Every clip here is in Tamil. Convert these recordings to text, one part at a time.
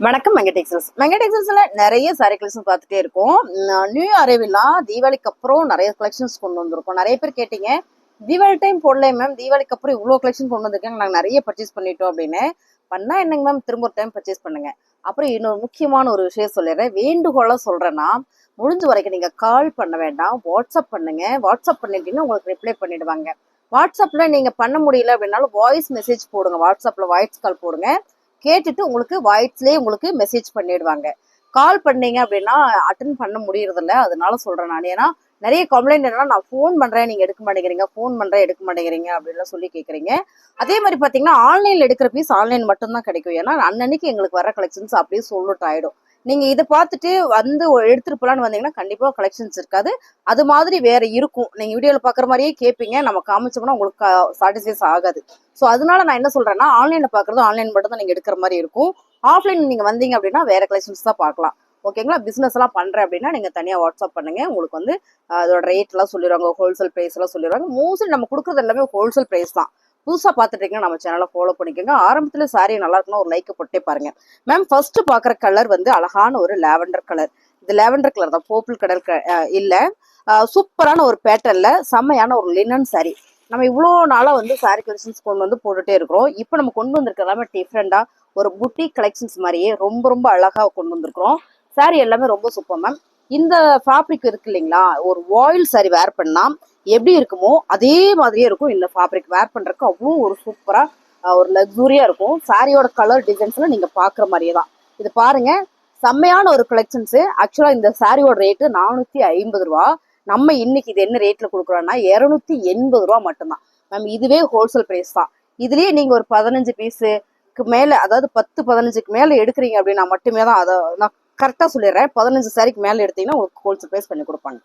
வணக்கம் மெங்கடெக்ஸல்ஸ்ல நிறைய சாரி கலெக்ஷன் பார்த்துட்டே இருக்கோம். நியூ அரைவெல்லாம் தீபாவளிக்கு அப்புறம் நிறைய கலெக்ஷன்ஸ் கொண்டு வந்திருக்கோம். நிறைய பேர் கேட்டீங்க, தீபாவளி டைம் போடல மேம், தீபாவளிக்கு அப்புறம் இவ்வளோ கலெக்ஷன் கொண்டு வந்திருக்காங்க, நாங்கள் நிறைய பர்ச்சேஸ் பண்ணிட்டோம் அப்படின்னு. பண்ணா என்னங்க மேம், திரும்ப ஒரு டைம் பர்ச்சேஸ் பண்ணுங்க. அப்புறம் இன்னொரு முக்கியமான ஒரு விஷயம் சொல்லிடுறேன், வேண்டுகோளாக சொல்றேன்னா, முடிஞ்ச வரைக்கும் நீங்க கால் பண்ண வேண்டாம், வாட்ஸ்அப் பண்ணுங்க. வாட்ஸ்அப் பண்ணிட்டீங்கன்னா உங்களுக்கு ரிப்ளை பண்ணிடுவாங்க. வாட்ஸ்அப்ல நீங்க பண்ண முடியல அப்படின்னாலும் வாய்ஸ் மெசேஜ் போடுங்க. வாட்ஸ்அப்ல வாய்ஸ் கால் போடுங்க, கேட்டுட்டு உங்களுக்கு வாய்ஸ்லயே உங்களுக்கு மெசேஜ் பண்ணிடுவாங்க. கால் பண்ணீங்க அப்படின்னா அட்டன் பண்ண முடியறது இல்லை, அதனால சொல்றேன் நான். ஏன்னா நிறைய கம்ப்ளைண்ட் என்னன்னா, நான் ஃபோன் பண்றேன் நீங்க எடுக்க மாட்டேங்கிறீங்க, ஃபோன் பண்றேன் எடுக்க மாட்டேங்கிறீங்க அப்படின்லாம் சொல்லி கேட்குறீங்க. அதே மாதிரி பாத்தீங்கன்னா ஆன்லைன்ல எடுக்கிற பீஸ் ஆன்லைன் மட்டும்தான் கிடைக்கும். ஏன்னா அன்னன்னைக்கு எங்களுக்கு வர கலெக்ஷன்ஸ் அப்படியே சொல்லிட்டு ஆயிடும். நீங்க இதை பார்த்துட்டு வந்து எடுத்துட்டு போலான்னு வந்தீங்கன்னா கண்டிப்பா கலெக்ஷன்ஸ் இருக்காது. அது மாதிரி வேற இருக்கும். நீங்க வீடியோல பாக்குற மாதிரியே கேட்பீங்க, நம்ம காமிச்சோம்னா உங்களுக்கு சாட்டிஸ்ஃபைஸ் ஆகாது. ஸோ அதனால நான் என்ன சொல்றேன்னா, ஆன்லைன்ல பாக்குறது ஆன்லைன் மட்டும் தான் நீங்க எடுக்கிற மாதிரி இருக்கும். ஆஃப்லைன் நீங்க வந்தீங்க அப்படின்னா வேற கலெக்ஷன்ஸ் தான் பார்க்கலாம். ஓகேங்களா? பிசினஸ் எல்லாம் பண்றேன் அப்படின்னா நீங்க தனியா வாட்ஸ்அப் பண்ணுங்க. உங்களுக்கு வந்து அதோட ரேட் எல்லாம் சொல்லிடுவாங்க, ஹோல்சேல் பிரைஸ் எல்லாம் சொல்லிடுவாங்க. மோஸ்ட்லி நம்ம கொடுக்குறது எல்லாமே ஹோல்சேல் பிரைஸ் தான். புதுசா பாத்துட்டு இருக்கீங்க, நம்ம சேனலை ஃபாலோ பண்ணிக்கோங்க. ஆரம்பத்துல சாரி நல்லா இருக்குன்னா ஒரு லைக் போட்டே பாருங்க. மேம் ஃபர்ஸ்ட் பாக்குற கலர் வந்து அழகான ஒரு லாவெண்டர் கலர். இது லாவெண்டர் கலர் தான், பர்பிள் கலர் இல்ல. சூப்பரான ஒரு பேட்டர்ன்ல செம்மையான ஒரு லினன் சாரி. நம்ம இவ்வளோ நாளா வந்து சாரி கலெக்ஷன்ஸ் கொண்டு வந்து போட்டுட்டே இருக்கிறோம். இப்போ நம்ம கொண்டு வந்திருக்க எல்லாமே டிஃப்ரெண்டா ஒரு புட்டிக் கலெக்ஷன்ஸ் மாதிரியே ரொம்ப ரொம்ப அழகா கொண்டு வந்திருக்கிறோம். சாரி எல்லாமே ரொம்ப சூப்பர் மேம். இந்த ஃபேப்ரிக் இருக்கு இல்லைங்களா, ஒரு வாயில் சாரி வேர் பண்ணா எப்படி இருக்குமோ அதே மாதிரியே இருக்கும். இந்த ஃபேப்ரிக் வேர் பண்றதுக்கு அவ்வளோ ஒரு சூப்பரா ஒரு லக்ஸூரியா இருக்கும். சாரியோட கலர் டிசைன்ஸ்ல நீங்க பாக்குற மாதிரியே தான். இது பாருங்க, செம்மையான ஒரு கலெக்ஷன்ஸ். ஆக்சுவலா இந்த சாரியோட ரேட்டு 450 ரூபா. நம்ம இன்னைக்கு இது என்ன ரேட்ல கொடுக்குறோம்னா 280 ரூபா மட்டும்தான் மேம். இதுவே ஹோல்சேல் பிரைஸ் தான். இதுலயே நீங்க ஒரு 15 பீஸுக்கு மேல, அதாவது 10-15க்கு மேல எடுக்கிறீங்க அப்படின்னா மட்டுமே தான், அதை நான் கரெக்டா சொல்லிடுறேன், 15 சாரிக்கு மேல எடுத்தீங்கன்னா உங்களுக்கு ஹோல்சேல் பிரைஸ் பண்ணி கொடுப்பாங்க.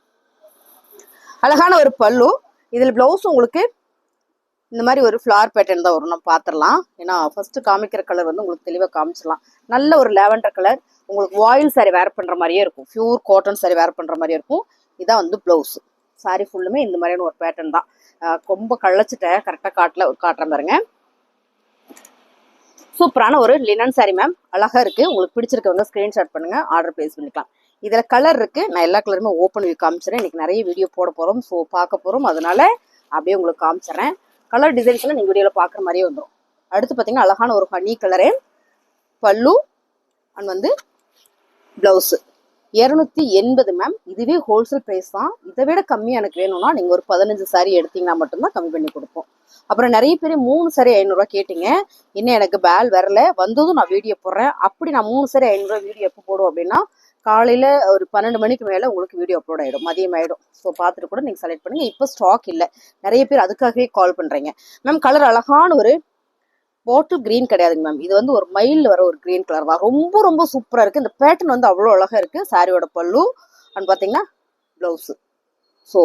அழகான ஒரு பல்லு. இதுல பிளவுஸ் உங்களுக்கு இந்த மாதிரி ஒரு ஃபிளார் பேட்டர்ன் தான் வரும். நம்ம பார்த்துடலாம். ஏன்னா ஃபர்ஸ்ட் காமிக்கிற கலர் வந்து உங்களுக்கு தெளிவாக காமிச்சிடலாம். நல்ல ஒரு லாவெண்டர் கலர். உங்களுக்கு வாயில் சாரி வேர் பண்ற மாதிரியே இருக்கும், பியூர் காட்டன் சாரி வேர் பண்ற மாதிரியே இருக்கும். இதான் வந்து பிளவுஸ். சாரி ஃபுல்லுமே இந்த மாதிரியான ஒரு பேட்டர்ன் தான். ரொம்ப கழிச்சிட்டேன், கரெக்டாக காட்டுற பாருங்க. சூப்பரான ஒரு லினன் சாரி மேம், அழகா இருக்கு. உங்களுக்கு பிடிச்சிருக்கவங்க ஸ்கிரீன்ஷாட் பண்ணுங்க, ஆர்டர் பிளேஸ் பண்ணிக்கலாம். இதுல கலர் இருக்கு, நான் எல்லா கலருமே ஓப்பன் வியூ காமிச்சிடறேன். இன்னைக்கு நிறைய வீடியோ போட போறோம், ஸோ பார்க்க போறோம், அதனால அப்படியே உங்களுக்கு காமிச்சிடறேன். கலர் டிசைன்ஸ் எல்லாம் நீங்க வீடியோல பாக்குற மாதிரியே வந்துடும். அடுத்து பாத்தீங்கன்னா அழகான ஒரு ஹனி கலரு பல்லு அண்ட் வந்து பிளவுஸ். 280 மேம். இதுவே ஹோல்சேல் பிரைஸ் தான். இதை விட கம்மியா எனக்கு வேணும்னா நீங்க ஒரு 15 சாரி எடுத்தீங்கன்னா மட்டும்தான் கம்மி பண்ணி கொடுப்போம். அப்புறம் நிறைய பேர் 3 சாரி 500 கேட்டீங்க. இன்னும் எனக்கு பேல் வரல, வந்ததும் நான் வீடியோ போடுறேன். அப்படி நான் 3 சாரி 500 வீடியோ எப்போ போடுவோம் அப்படின்னா, காலையில ஒரு 12 மணிக்கு மேல உங்களுக்கு வீடியோ அப்லோட் ஆயிடும், மதியம் ஆயிடும். ஸோ பார்த்துட்டு கூட நீங்க செலக்ட் பண்ணுங்க. இப்போ ஸ்டாக் இல்லை, நிறைய பேர் அதுக்காகவே கால் பண்றீங்க. மேம் கலர் அழகான ஒரு பாட்டில் கிரீன் கிடையாதுங்க மேம், இது வந்து ஒரு மயில்ல வர ஒரு கிரீன் கலர் தான். ரொம்ப ரொம்ப சூப்பரா இருக்கு. இந்த பேட்டர்ன் வந்து அவ்வளோ அழகா இருக்கு. சாரியோட பல்லு அண்ட் பாத்தீங்கன்னா பிளவுஸ். ஸோ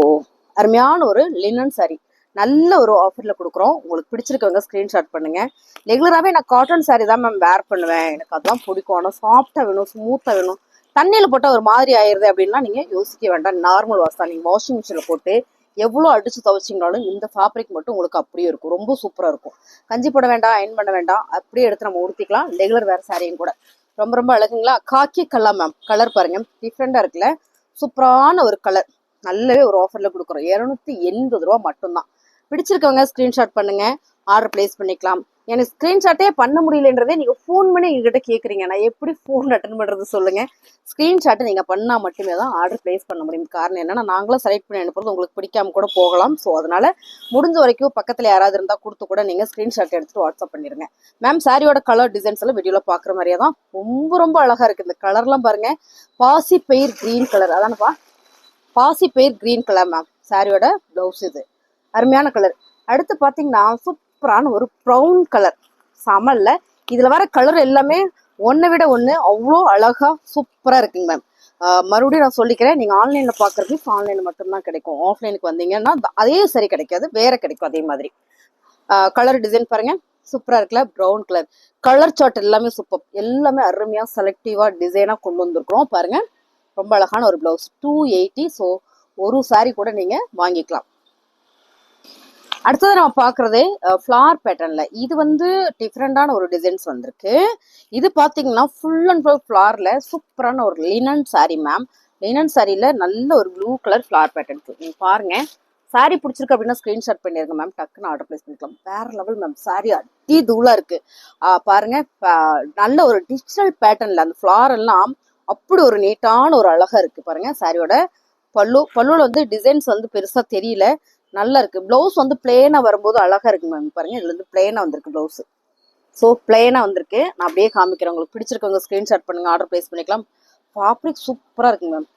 அருமையான ஒரு லினன் சாரி, நல்ல ஒரு ஆஃபர்ல கொடுக்குறோம். உங்களுக்கு பிடிச்சிருக்கவங்க ஸ்கிரீன்ஷாட் பண்ணுங்க. ரெகுலராகவே நான் காட்டன் சாரி தான் மேம் வேர் பண்ணுவேன், எனக்கு அதுதான் பிடிக்கும். ஆனால் சாஃப்டா வேணும், ஸ்மூத்தா வேணும், தண்ணியில போட்டால் ஒரு மாதிரி ஆயிருது அப்படின்னா நீங்க யோசிக்க வேண்டாம். நார்மல் வாஷ் தான். நீங்க வாஷிங் மிஷினில் போட்டு எவ்வளோ அடிச்சு துவைச்சிங்கனாலும் இந்த ஃபேப்ரிக் மட்டும் உங்களுக்கு அப்படியே இருக்கும், ரொம்ப சூப்பரா இருக்கும். கஞ்சி போட வேண்டாம், அயன் பண்ண வேண்டாம், அப்படியே எடுத்து நம்ம உடுத்திக்கலாம். ரெகுலர் வேற சாரியும் கூட ரொம்ப ரொம்ப அழகுங்களா. காக்கி கலர் மேம், கலர் பாருங்க டிஃப்ரெண்டா இருக்குல்ல, சூப்பரான ஒரு கலர். நல்லாவே ஒரு ஆஃபர்ல கொடுக்குறோம். 280 ரூபா மட்டும்தான். பிடிச்சிருக்கவங்க ஸ்கிரீன்ஷாட் பண்ணுங்க, ஆர்டர் பிளேஸ் பண்ணிக்கலாம். எனக்கு ஸ்கிரீன்ஷாட்டே பண்ண முடியலன்றதே நீங்க ஃபோன் பண்ணி எங்ககிட்ட கேட்குறீங்க, நான் எப்படி ஃபோன் அட்டன் பண்றது சொல்லுங்க. ஸ்கிரீன்ஷாட்டை நீங்க பண்ணா மட்டுமே தான் ஆர்டர் பிளேஸ் பண்ண முடியும். காரணம் என்னன்னா, நாங்களும் செலக்ட் பண்ணி அனுப்புறது உங்களுக்கு பிடிக்காம கூட போகலாம். ஸோ அதனால முடிஞ்ச வரைக்கும் பக்கத்துல யாராவது இருந்தா கொடுத்து கூட நீங்க ஸ்கிரீன்ஷாட் எடுத்துட்டு வாட்ஸ்அப் பண்ணிருங்க. மேம் சாரியோட கலர் டிசைன்ஸ் எல்லாம் வீடியோல பாக்குற மாதிரியே தான் ரொம்ப ரொம்ப அழகா இருக்கு. இந்த கலர்லாம் பாருங்க, பாசி பயிர் கிரீன் கலர், அதானப்பா பாசி பயிர் கிரீன் கலர் மேம். சாரியோட பிளவுஸ் இது அருமையான கலர். அடுத்து பாத்தீங்கன்னா சூப்பரான ஒரு ப்ரௌன் கலர், சமல்ல. இதுல வர கலர் எல்லாமே ஒன்னை விட ஒண்ணு அவ்வளோ அழகா சூப்பரா இருக்குங்க மேம். மறுபடியும் நான் சொல்லிக்கிறேன், நீங்க ஆன்லைன்ல பாக்குறது ஆன்லைன்ல மட்டும்தான் கிடைக்கும். ஆஃப்லைனுக்கு வந்தீங்கன்னா அதே சரி கிடைக்காது, வேற கிடைக்கும் அதே மாதிரி. கலர் டிசைன் பாருங்க, சூப்பரா இருக்குல்ல. ப்ரௌன் கலர் கலர் சார்ட் எல்லாமே சூப்பர், எல்லாமே அருமையா செலக்டிவா டிசைனா கொண்டு வந்திருக்கிறோம் பாருங்க. ரொம்ப அழகான ஒரு பிளவுஸ் 280. ஸோ ஒரு சாரி கூட நீங்க வாங்கிக்கலாம். அடுத்தது நம்ம பாக்குறது ஃபிளார் பேட்டர்ன்ல. இது வந்து டிஃப்ரெண்டான ஒரு டிசைன்ஸ் வந்திருக்கு. இது பாத்தீங்கன்னா ஃபுல் அண்ட் ஃபுல் ஃபிளார்ல சூப்பரான ஒரு லினன் சாரி மேம். லினன் சாரியில நல்ல ஒரு ப்ளூ கலர் ஃபிளார் பேட்டர்ன். நீங்க பாருங்க, சாரி பிடிச்சிருக்கு அப்படின்னா ஸ்கிரீன்ஷாட் பண்ணிருங்க மேம், டக்குன்னு ஆர்டர் பிளேஸ் பண்ணிக்கலாம். வேற லெவல் மேம், சாரி அடி தூளா இருக்கு. பாருங்க, நல்ல ஒரு டிஜிட்டல் பேட்டர்ன்ல அந்த ஃபிளார் எல்லாம் அப்படி ஒரு நீட்டான ஒரு அழகா இருக்கு. பாருங்க சாரியோட பல்லுல வந்து டிசைன்ஸ் வந்து பெருசா தெரியல, நல்லா இருக்கு. பிளவுஸ் வந்து பிளேனா வரும்போது அழகா இருக்கு மேம். பாருங்க, இதுல இருந்து பிளேனா வந்திருக்கு பிளவுஸ். ஸோ பிளேனா வந்திருக்கு. நான் அப்படியே காமிக்கிறேன். உங்களுக்கு பிடிச்சிருக்கவங்க ஸ்கிரீன்ஷாட் பண்ணுங்க, ஆர்டர் பிளேஸ் பண்ணிக்கலாம். ஃபேப்ரிக் சூப்பரா இருக்குங்க மேம்.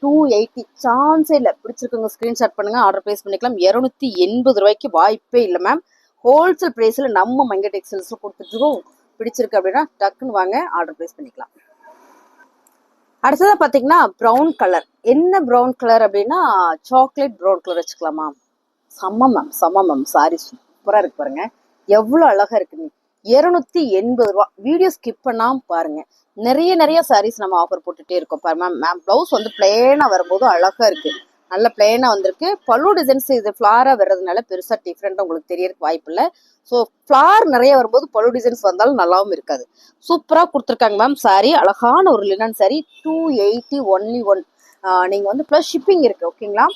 280 சான்ஸே இல்லை. பிடிச்சிருக்கவங்க ஸ்கிரீன்ஷாட் பண்ணுங்க, ஆர்டர் பிளேஸ் பண்ணிக்கலாம். 280 ரூபாய்க்கு வாய்ப்பே இல்லை மேம். ஹோல்சேல் பிரைஸ்ல நம்ம மங்கை டெக்ஸ்டைல்ஸ்ல கொடுத்துட்டு பிடிச்சிருக்கு அப்படின்னா டக்குன்னு வாங்க, ஆர்டர் பிளேஸ் பண்ணிக்கலாம். அடுத்ததா பாத்தீங்கன்னா ப்ரௌன் கலர். என்ன ப்ரௌன் கலர் அப்படின்னா சாக்லேட் ப்ரௌன் கலர் வச்சுக்கலாமா? செம்ம மேம், செம்ம மேம். சாரி சூப்பரா இருக்கு பாருங்க, எவ்வளவு அழகா இருக்கு. 280 ரூபா. வீடியோ ஸ்கிப் பண்ணாம பாருங்க. நிறைய நிறைய சாரீஸ் நம்ம ஆஃபர் போட்டுட்டே இருக்கோம் பாரு மேம். மேம் பிளவுஸ் வந்து பிளேனா வரும்போது அழகா இருக்கு, நல்ல பிளேனா வந்திருக்கு. பல்லு டிசைன்ஸ் இது ஃபிளாரா வர்றதுனால பெருசா டிஃப்ரெண்டா உங்களுக்கு தெரியறதுக்கு வாய்ப்பு இல்லை. ஸோ ஃபிளார் நிறைய வரும்போது பல்லு டிசைன்ஸ் வந்தாலும் நல்லாவும் இருக்காது. சூப்பரா கொடுத்துருக்காங்க மேம். சாரி அழகான ஒரு லினன் சாரி. 280 only one. நீங்க வந்து பிளஸ் ஷிப்பிங் இருக்கு, ஓகேங்களா?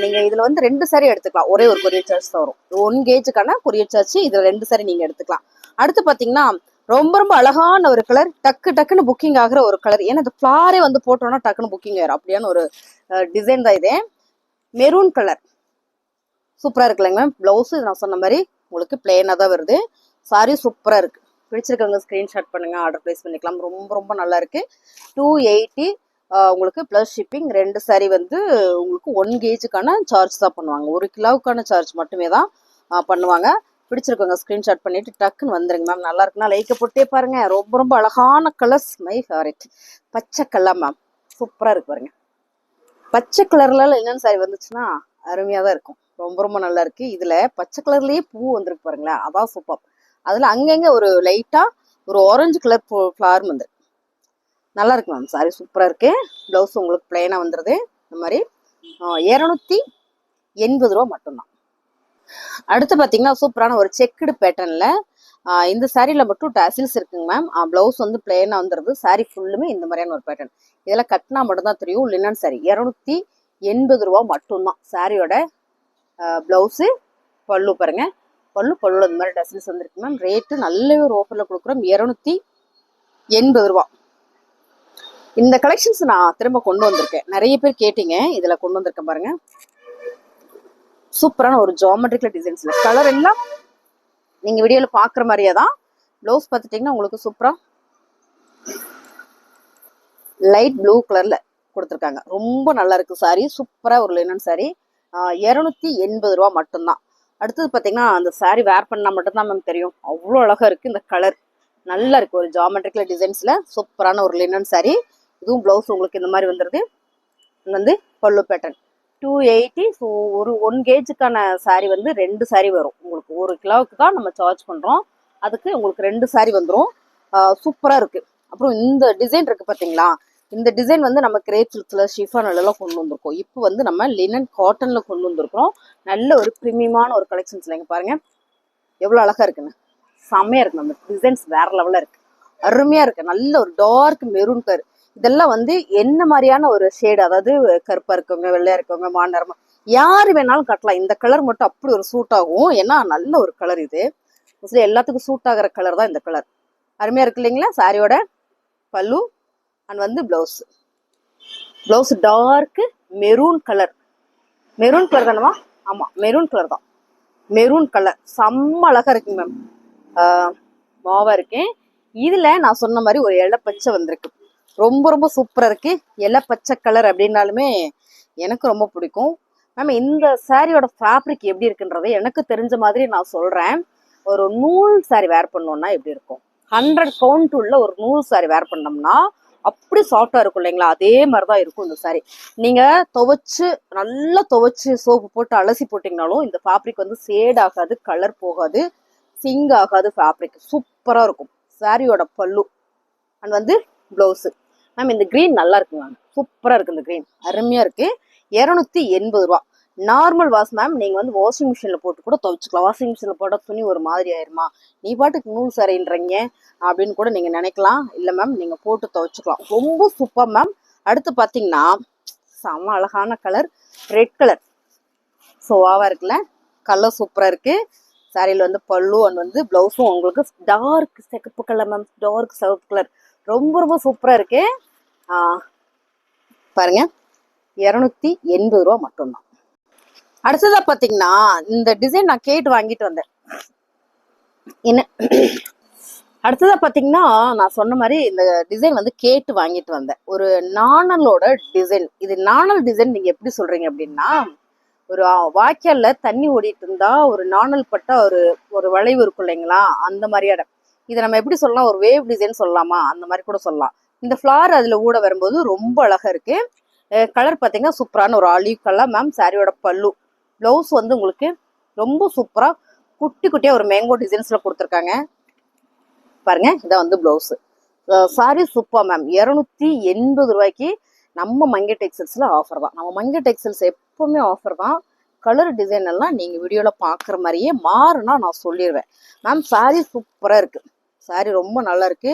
நீங்க இதுல வந்து 2 சாரி எடுத்துக்கலாம். ஒரே ஒரு கொரியர் சார்ஜ் தான் வரும். 1 கேஜுக்கான கொரியர் சார்ஜ். இதுல 2 சாரி நீங்க எடுத்துக்கலாம். அடுத்து பாத்தீங்கன்னா ரொம்ப ரொம்ப அழகான ஒரு கலர், டக்கு டக்குன்னு புக்கிங் ஆகுற ஒரு கலர். ஏன்னா இந்த ஃபிளாரே வந்து போட்டோம்னா டக்குன்னு புக்கிங் ஆயிரும், அப்படியான ஒரு டிசைன் தான் இது. மெரூன் கலர் சூப்பரா இருக்குல்லங்க மேம். பிளவுஸ் நான் சொன்ன மாதிரி உங்களுக்கு பிளேனா தான் வருது. சாரி சூப்பரா இருக்கு. பிடிச்சிருக்கவங்க ஸ்கிரீன்ஷாட் பண்ணுங்க, ஆர்டர் பிளேஸ் பண்ணிக்கலாம். ரொம்ப ரொம்ப நல்லா இருக்கு. 280 உங்களுக்கு பிளஸ் ஷிப்பிங். 2 சாரி வந்து உங்களுக்கு 1 கேஜுக்கான சார்ஜ் தான் பண்ணுவாங்க. 1 கிலோவுக்கான சார்ஜ் மட்டுமே தான் பண்ணுவாங்க. பிடிச்சிருக்கவங்க ஸ்கிரீன்ஷாட் பண்ணிட்டு டக்குன்னு வந்துருங்க மேம். நல்லா இருக்குன்னா லைக்கை போட்டே பாருங்க. ரொம்ப ரொம்ப அழகான கலர்ஸ், மை ஃபேவரட். பச்சை கலர் மேம், சூப்பரா இருக்கு பாருங்க. பச்சை கலர்ல என்னென்ன சாரி வந்துச்சுன்னா அருமையா தான் இருக்கும். ரொம்ப ரொம்ப நல்லா இருக்கு. இதுல பச்சை கலர்லயே பூ வந்திருக்கு பாருங்களேன், அதான் சூப்பர். அதுல அங்கங்க ஒரு லைட்டா ஒரு ஆரஞ்சு கலர் ஃபிளவர் வந்துருக்கு. நல்லா இருக்கு மேம். சாரி சூப்பரா இருக்கு. பிளவுஸ் உங்களுக்கு பிளைனா வந்துருது. இந்த மாதிரி 280 ரூபா மட்டும்தான். அடுத்து பாத்தீங்கன்னா சூப்பரான ஒரு செக்குடு பேட்டர்ன்ல இந்த சாரியில மட்டும் டாசில்ஸ் இருக்குங்க மேம். பிளவுஸ் வந்து பிளேனா வந்துருது. சாரி ஃபுல்லுமே இந்த மாதிரியான ஒரு பேட்டர்ன். இதெல்லாம் கட்டினா மட்டும் தான் தெரியும். லினன் சாரி 280 ரூபா மட்டும்தான். சாரியோட பிளவுஸு, பல்லு பாருங்க. பல்லுல இந்த மாதிரி டாசில்ஸ் வந்துருக்கு மேம். ரேட்டு நல்ல ஒரு ஆஃபர்ல கொடுக்குறோம், 280 ரூபா. இந்த கலெக்ஷன்ஸ் நான் திரும்ப கொண்டு வந்திருக்கேன். நிறைய பேர் கேட்டீங்க, இதுல கொண்டு வந்திருக்கேன் பாருங்க. சூப்பரான ஒரு ஜியோமெட்ரிக்கல் டிசைன்ஸ்ல கலர் எல்லாம் நீங்க வீடியோல பாக்குற மாதிரியே தான். பிளவுஸ் பார்த்துட்டீங்கன்னா உங்களுக்கு சூப்பரா லைட் ப்ளூ கலர்ல கொடுத்துருக்காங்க. ரொம்ப நல்லா இருக்கு சாரி. சூப்பரா ஒரு லினன் சாரி. 280 ரூபா மட்டும்தான். அடுத்தது பாத்தீங்கன்னா அந்த சாரி வேர் பண்ணா மட்டும்தான் மேம் தெரியும், அவ்வளோ அழகா இருக்கு. இந்த கலர் நல்லா இருக்கு. ஒரு ஜியோமெட்ரிக்கல் டிசைன்ஸ்ல சூப்பரான ஒரு லினன் சாரி. இதுவும் பிளவுஸ் உங்களுக்கு இந்த மாதிரி வந்துருது. வந்து பல்லு பேட்டர்ன் 280. ஸோ ஒரு 1 கேஜுக்கான சாரி வந்து 2 சாரி வரும் உங்களுக்கு. 1 கிலோவுக்கு தான் நம்ம சார்ஜ் பண்றோம், அதுக்கு உங்களுக்கு 2 சாரி வந்துடும். சூப்பரா இருக்கு. அப்புறம் இந்த டிசைன் இருக்கு பாத்தீங்களா, இந்த டிசைன் வந்து நம்ம கிரேப் சில்க்ல ஷிஃபான்ல எல்லாம் கொண்டு வந்திருக்கோம். இப்போ வந்து நம்ம லினன் காட்டன்ல கொண்டு வந்திருக்கிறோம். நல்ல ஒரு பிரீமியமான ஒரு கலெக்ஷன்ஸ்ல. இங்க பாருங்க எவ்வளவு அழகா இருக்குன்னு. செம்மையா இருக்கு நம்ம. டிசைன்ஸ் வேற லெவல்ல இருக்கு, அருமையா இருக்கு. நல்ல ஒரு டார்க் மெரூன் கலர். இதெல்லாம் வந்து என்ன மாதிரியான ஒரு ஷேடு, அதாவது கருப்பா இருக்கவங்க, வெள்ளையா இருக்கவங்க, மாநரமா யாரு வேணாலும் கட்டலாம். இந்த கலர் மட்டும் அப்படி ஒரு சூட் ஆகும். ஏன்னா நல்ல ஒரு கலர் இது. மோஸ்ட்லி எல்லாத்துக்கும் சூட் ஆகிற கலர் தான் இந்த கலர். அருமையா இருக்கு இல்லைங்களா? சாரியோட பல்லு அண்ட் வந்து blouse. Blouse dark maroon colour. Maroon colour தானமா? ஆமா, மெரூன் கலர் தான். மெரூன் கலர் செம்ம அழகா இருக்குங்க மேம். மாவா இருக்கேன். இதுல நான் சொன்ன மாதிரி ஒரு இலை பச்சை வந்திருக்கு. ரொம்ப ரொம்ப சூப்பரா இருக்கு. இலை பச்சை கலர் அப்படின்னாலுமே எனக்கு ரொம்ப பிடிக்கும் மேம். இந்த சாரியோட ஃபேப்ரிக் எப்படி இருக்குன்றதை எனக்கு தெரிஞ்ச மாதிரி நான் சொல்றேன். ஒரு நூல் சாரி வேர் பண்ணோம்னா எப்படி இருக்கும், 100 கவுண்ட் உள்ள ஒரு நூல் சாரி வேர் பண்ணோம்னா அப்படி சாஃப்டா இருக்கும் இல்லைங்களா? அதே மாதிரிதான் இருக்கும் இந்த சாரி. நீங்க நல்லா துவைச்சு சோப்பு போட்டு அலசி போட்டீங்கனாலும் இந்த ஃபேப்ரிக் வந்து சேட் ஆகாது, கலர் போகாது, சிங்க் ஆகாது. ஃபேப்ரிக் சூப்பரா இருக்கும். சாரியோட பல்லு அண்ட் வந்து பிளவுஸ். மேம் இந்த கிரீன் நல்லா இருக்கு மேம், சூப்பரா இருக்கு. இந்த கிரீன் அருமையா இருக்கு. 280 ரூபா. Normal wash ma'am. நீங்க வந்து வாஷிங் மிஷின்ல போட்டு கூட துவைச்சுக்கலாம். வாஷிங் மிஷின்ல போட்ட துணி ஒரு மாதிரி ஆயிருமா, நீ பாட்டுக்கு நூல் சரின்றீங்க அப்படின்னு கூட நீங்க நினைக்கலாம். இல்ல மேம், நீங்க போட்டு துவைச்சுக்கலாம். ரொம்ப சூப்பர் மேம். அடுத்து பாத்தீங்கன்னா செம அழகான கலர், ரெட் கலர். ஸோ வாவா இருக்குல்ல, கலர் சூப்பரா இருக்கு. சாரியில் வந்து பல்லு அண்ட் வந்து பிளவுஸும் உங்களுக்கு டார்க் சிகப்பு கலர் மேம், டார்க் சிவப்பு கலர். ரொம்ப ரொம்ப சூப்பரா இருக்கு. பாருங்க, 280 ரூபா மட்டும்தான். அடுத்ததா பாத்தீங்கன்னா இந்த டிசைன் நான் கேட்டு வாங்கிட்டு வந்தேன். என்ன அடுத்ததா பாத்தீங்கன்னா நான் சொன்ன மாதிரி இந்த டிசைன் வந்து கேட்டு வாங்கிட்டு வந்தேன். ஒரு நாணலோட டிசைன். இது நாணல் டிசைன் நீங்க எப்படி சொல்றீங்க அப்படின்னா, ஒரு வாய்க்கால்ல தண்ணி ஓடிட்டு இருந்தா ஒரு நாணல் பட்டா ஒரு வளைவு இருக்கும் இல்லைங்களா, அந்த மாதிரியான. இதை நம்ம எப்படி சொல்லலாம், ஒரு வேவ் டிசைன் சொல்லலாமா, அந்த மாதிரி கூட சொல்லலாம். இந்த ஃபிளார் அதுல ஊட வரும்போது ரொம்ப அழகா இருக்கு. கலர் பாத்தீங்கன்னா சூப்பரான ஒரு ஆலிவ் கலர் மேம். சாரியோட பல்லு, பிளவுஸ் வந்து உங்களுக்கு ரொம்ப சூப்பரா குட்டி குட்டியா ஒரு மேங்கோ டிசைன்ஸ்ல கொடுத்துருக்காங்க. பாருங்க, இதான் வந்து பிளவுஸ். Sorry super ma'am. 280 ரூபாய்க்கு நம்ம மங்கை டெக்ஸ்டைல்ஸ்ல ஆஃபர் தான். நம்ம மங்கை டெக்ஸ்டைல்ஸ் எப்பவுமே ஆஃபர் தான். கலர் டிசைன் எல்லாம் நீங்க வீடியோல பாக்குற மாதிரியே மாறுனா நான் சொல்லிடுவேன் மேம். சாரி சூப்பரா இருக்கு. சாரி ரொம்ப நல்லா இருக்கு.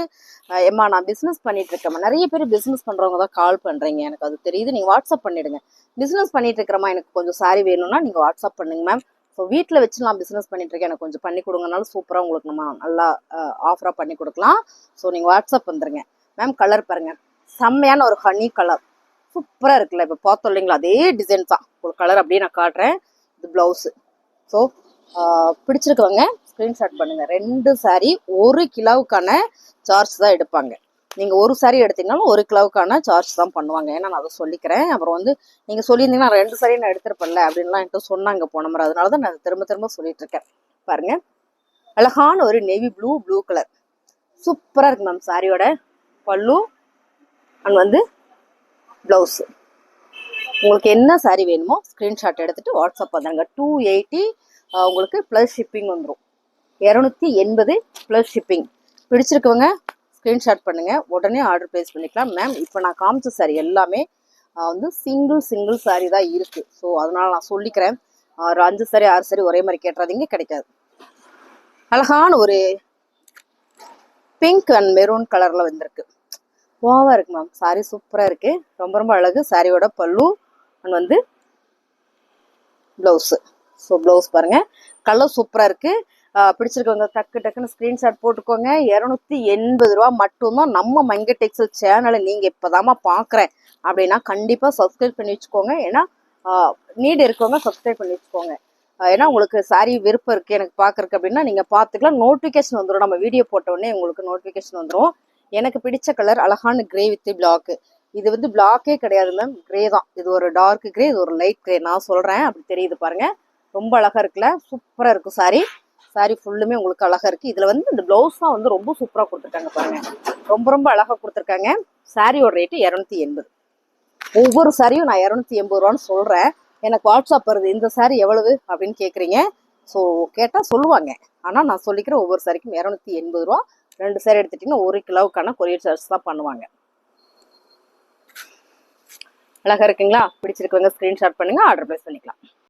ஏம்மா நான் பிசினஸ் பண்ணிட்டு இருக்கேன். நிறைய பேர் பிசினஸ் பண்றவங்க தான் கால் பண்றீங்க, எனக்கு அது தெரியுது. நீங்க வாட்ஸ்அப் பண்ணிடுங்க. பிசினஸ் பண்ணிட்டு இருக்கிறமா, எனக்கு கொஞ்சம் சாரி வேணும்னா நீங்க வாட்ஸ்அப் பண்ணுங்க மேம். ஸோ வீட்டில் வச்சு நான் பிஸ்னஸ் பண்ணிட்டு இருக்கேன், எனக்கு கொஞ்சம் பண்ணி கொடுங்கனாலும் சூப்பராக உங்களுக்கு நம்ம நல்லா ஆஃபராக பண்ணி கொடுக்கலாம். ஸோ நீங்கள் வாட்ஸ்அப் வந்துருங்க மேம். கலர் பாருங்க, செம்மையான ஒரு ஹனி கலர் சூப்பராக இருக்குல்ல. இப்போ பார்த்தோம் இல்லைங்களா, அதே டிசைன் தான். ஒரு கலர் அப்படியே நான் காட்டுறேன். இது பிளவுஸு. ஸோ பிடிச்சிருக்கவங்க ஸ்க்ரீன்ஷாட் பண்ணுங்க. 2 சாரி 1 கிலோவுக்கான சார்ஜ் தான் எடுப்பாங்க. நீங்கள் ஒரு சாரி எடுத்தீங்கன்னாலும் 1 கிலோவுக்கான சார்ஜ் தான் பண்ணுவாங்க. ஏன்னா நான் அதை சொல்லிக்கிறேன். அப்புறம் வந்து நீங்கள் சொல்லியிருந்தீங்கன்னா 2 சாரி நான் எடுத்துருப்பேன்ல அப்படின்லாம் என்கிட்ட சொன்னாங்க போன முறை. அதனால தான் நான் திரும்ப திரும்ப சொல்லிட்டு இருக்கேன். பாருங்க, அழகான ஒரு நேவி ப்ளூ கலர் சூப்பராக இருக்கு மேம். சாரியோட பல்லு அண்ட் வந்து பிளவுஸ். உங்களுக்கு என்ன சாரி வேணுமோ ஸ்க்ரீன்ஷாட் எடுத்துட்டு வாட்ஸ்அப் வந்துடுங்க. 280 உங்களுக்கு ப்ளஸ் ஷிப்பிங் வந்துடும். 280 ப்ளஸ் ஷிப்பிங். பிடிச்சிருக்கவங்க ஸ்க்ரீன்ஷாட் பண்ணுங்க, உடனே ஆர்டர் பிளேஸ் பண்ணிக்கலாம் மேம். இப்போ நான் காமிச்ச சாரி எல்லாமே வந்து சிங்கிள் சாரி தான் இருக்கு. ஸோ அதனால நான் சொல்லிக்கிறேன். ஒரு 5 சாரி 6 சாரி ஒரே மாதிரி கேட்டுறாதீங்க, கிடைக்காது. அழகான ஒரு பிங்க் அண்ட் மெரூன் கலர்ல வந்திருக்கு. வாவா இருக்கு மேம். சாரி சூப்பரா இருக்கு, ரொம்ப ரொம்ப அழகு. சாரியோட பல்லு அண்ட் வந்து பிளவுஸ். ஸோ பிளவுஸ் பாருங்க, கலர் சூப்பரா இருக்கு. பிடிச்சிருக்கவங்க டக்குன்னு ஸ்கிரீன்ஷாட் போட்டுக்கோங்க. 280 ரூபா மட்டும்தான். நம்ம மங்கை டெக்ஸ்டைல் சேனலை நீங்க இப்பதாமா பாக்குறேன் அப்படின்னா கண்டிப்பா சப்ஸ்கிரைப் பண்ணி வச்சுக்கோங்க. ஏன்னா நீட் இருக்கவங்க சப்ஸ்கிரைப் பண்ணி வச்சுக்கோங்க. ஏன்னா உங்களுக்கு சாரி விருப்பம் இருக்கு எனக்கு பாக்குறதுக்கு அப்படின்னா நீங்க பாத்துக்கலாம். நோட்டிபிகேஷன் வந்துடும். நம்ம வீடியோ போட்ட உடனே உங்களுக்கு நோட்டிபிகேஷன் வந்துடும். எனக்கு பிடிச்ச கலர் அழகான கிரே வித் பிளாக். இது வந்து பிளாக்கே கிடையாது மேம், கிரே தான். இது ஒரு டார்க் கிரே, இது ஒரு லைட் கிரே. நான் சொல்றேன், அப்படி தெரியுது பாருங்க. ரொம்ப அழகா இருக்குல்ல, சூப்பரா இருக்கும் சாரி. சாரி ஃபுல்லுமே உங்களுக்கு அழகா இருக்கு. இதுல வந்து இந்த பிளவுஸ் தான் வந்து ரொம்ப சூப்பரா கொடுத்துருக்காங்க பாருங்க. ரொம்ப ரொம்ப அழகா கொடுத்துருக்காங்க. சாரியோட ரேட்டு 280. ஒவ்வொரு சாரியும் நான் 280 ரூபான்னு சொல்றேன். எனக்கு வாட்ஸ்அப் வருது, இந்த சாரி எவ்வளவு அப்படின்னு கேக்குறீங்க. ஸோ கேட்டா சொல்லுவாங்க. ஆனா நான் சொல்லிக்கிறேன், ஒவ்வொரு சாரிக்கும் 280 ரூபா. 2 சாரி எடுத்துட்டீங்கன்னா 1 கிலோவுக்கான கொரியர் சார்ஜ் தான் பண்ணுவாங்க. அழகா இருக்குங்களா? பிடிச்சிருக்கவங்க ஸ்கிரீன்ஷாட் பண்ணுங்க, ஆர்டர் பிளேஸ் பண்ணிக்கலாம்.